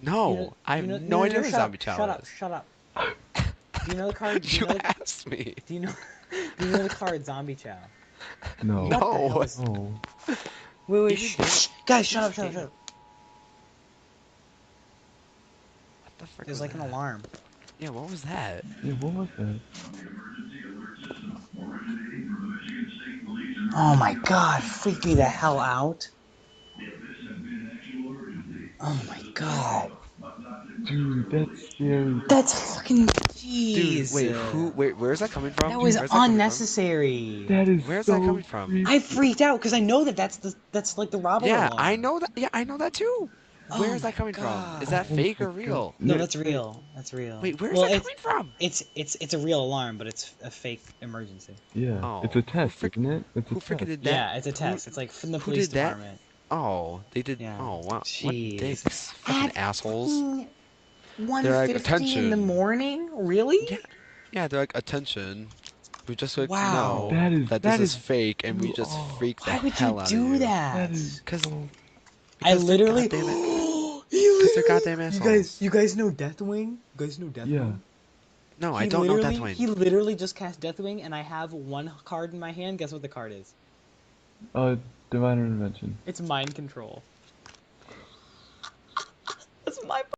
No, I have no idea what a Shut up, zombie shut chow up, is. shut up. Do you know the card? Do you You know the? asked me. Do you know? Do you know the card Zombie Chow? No. What the hell No. is? Oh. Wait, wait, Give me shh, Daniel. shh, guys, Give shut me up, shut up, shut Daniel. up. What the frick There's was like an that? alarm. Yeah, what was that? Yeah, what was that? Oh my god, freak me the hell out. Oh my god. Dude, that's scary. That's fucking Dude, jeez. wait, wait, where's that coming from? That was Dude, Where's that coming from? unnecessary. that is Where's that so coming from? I creepy. freaked out because I know that that's like the robber Yeah, I alarm. know that. Yeah, I know that too. Oh Where is my that coming from? Is that god. Oh fake my or god. real? No, Yeah, that's real. That's real. Wait, where is Well, that coming from? it's a real alarm, but it's a fake emergency. yeah. It's a Oh, test, isn't it? It's a who freaking test. did that? Yeah, it's a Who test. It's like from the who police did that? department. Oh, they did. Yeah. Oh, wow. What Jeez. dicks? Fucking At assholes. fucking They're like, 1:50 in the attention. morning? Really? Yeah, yeah, they're like, attention. We just like to know Wow. that this That is is fake and we too. just Oh, freak the Why would you hell out of do you. that that? is Cause, so. I because they're literally goddamn it. he Because they're literally goddamn assholes. you guys know Deathwing? You guys know Yeah. Deathwing? No, I don't know Deathwing. He literally just cast Deathwing and I have one card in my hand. Guess what the card is? Uh, Divine Intervention. It's mind control. That's my